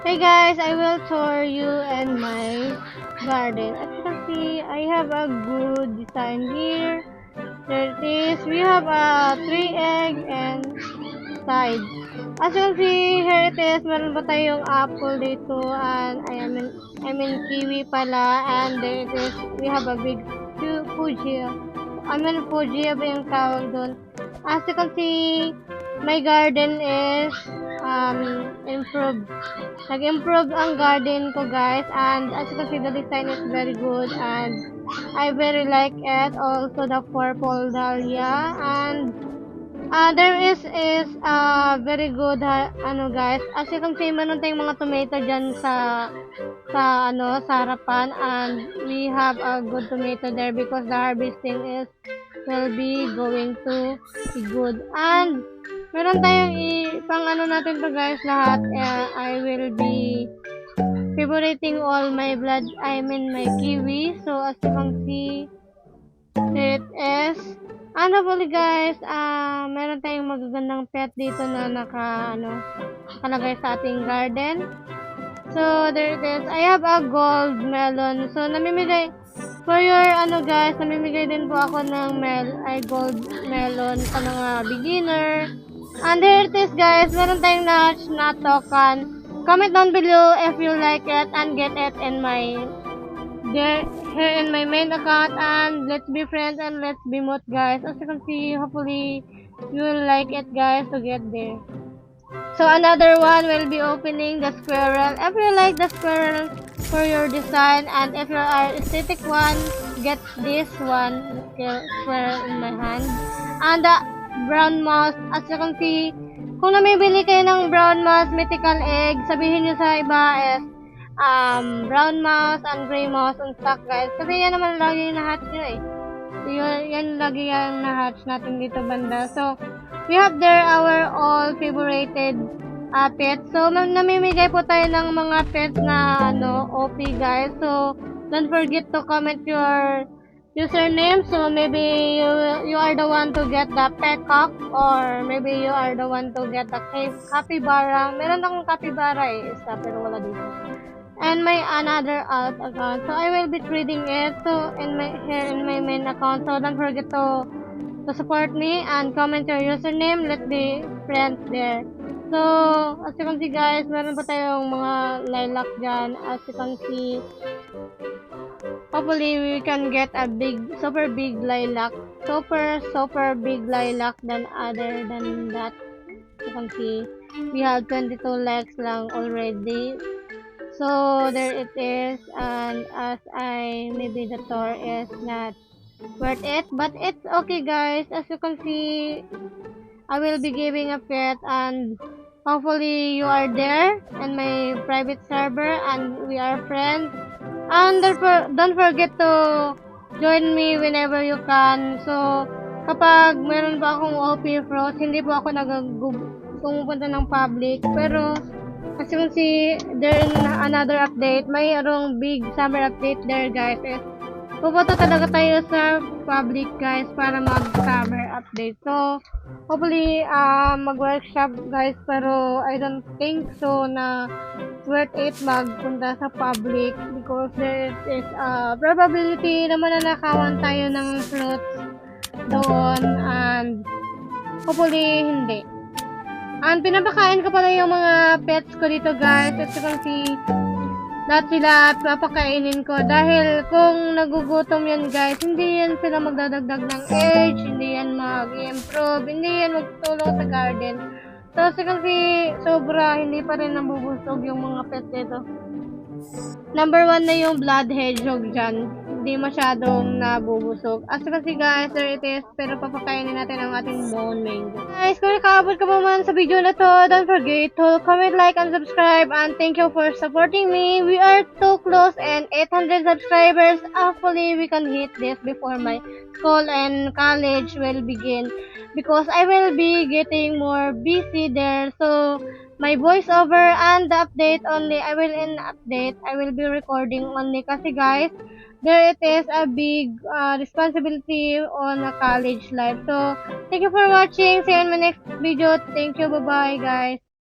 Hey guys, I will tour you and my garden. As you can see, I have a good design here. There it is. We have a 3 egg and side. As you can see, here it is. Meron pa tayong apple dito and I mean kiwi pala, and there it is. We have a big Fuji. Fuji ba yung tawag doon? As you can see, my garden is improved. Nag-improve ang garden ko guys, and as you can see the design is very good and I very like it. Also the purple dahlia, and there is very good guys. As you can see, meron tayong mga tomato dyan sa harapan, and we have a good tomato there because the harvesting will be going to be good. And meron tayong pang natin to guys lahat. I will be favoriting all my my kiwi. So as you can see, it is hopefully guys, meron tayong magagandang pet dito na nakalagay sa ating garden. So there it is. I have a gold melon. So namimigay for your guys, namimigay din po ako ng gold melon sa mga beginner. And there it is guys, meron tayong na token. Comment down below if you like it and get it in my here in my main account, and let's be friends and let's be mood guys. As you can see, hopefully you will like it guys to get there. So another one will be opening the squirrel. If you like the squirrel for your design, and if you are aesthetic one, get this one squirrel in my hand. And the brown mouse, as you can see, kung namibili kayo ng brown mouse mythical egg, sabihin nyo sa iba is brown mouse and gray mouse on stock guys. Kasi yan naman lagi yung na-hatch nyo eh. Yan lagi yung na-hatch natin dito banda. So, we have there our all favorited pets. So, namimigay po tayo ng mga pets na OP guys. So, don't forget to comment your username. So, maybe you are the one to get the peacock, or maybe you are the one to get the capybara. Meron akong capybara eh, isa, pero wala dito. And my another alt account. So I will be trading it here in my main account. So don't forget to support me and comment your username. Let's be friends there. So as you can see guys, meron pa tayong mga lilac dyan. As you can see, hopefully we can get a super big lilac. Super big lilac than other than that. You can see we have 22 likes lang already. So there it is, and maybe the tour is not worth it, but it's okay guys. As you can see, I will be giving a pet, and hopefully you are there in my private server and we are friends. And don't forget to join me whenever you can. So kapag meron pa akong OP Frost, hindi po ako pumupunta ng public, pero as you can see, there is another update. Mayroong big summer update there guys. Pupunta talaga tayo sa public guys para mag-summer update. So, hopefully, mag-workshop guys, pero I don't think so na worth it magpunta sa public because there is a probability na mananakawan tayo ng fruits doon, and hopefully hindi. And pinapakain ko pala yung mga pets ko dito guys. As you can see, lahat sila papakainin ko. Dahil kung nagugutom yan guys, hindi yan sila magdadagdag ng age, hindi yan mag-improve, hindi yan magtulong sa garden. So as you can see, sobra, hindi pa rin nabubusog yung mga pets dito. Number 1 na yung blood hedgehog dyan. Hindi masyadong nabubusog. As you can see guys, there it is. Pero papakainin natin ang ating bone mango. Guys, kung nakaabot ka pa man sa video na to, don't forget to comment, like, and subscribe. And thank you for supporting me. We are too close and 800 subscribers. Hopefully, we can hit this before my school and college will begin. Because I will be getting more busy there. So, my voiceover and the update only, I will be recording only kasi guys, there it is a big responsibility on a college life. So, thank you for watching. See you in my next video. Thank you. Bye-bye, guys.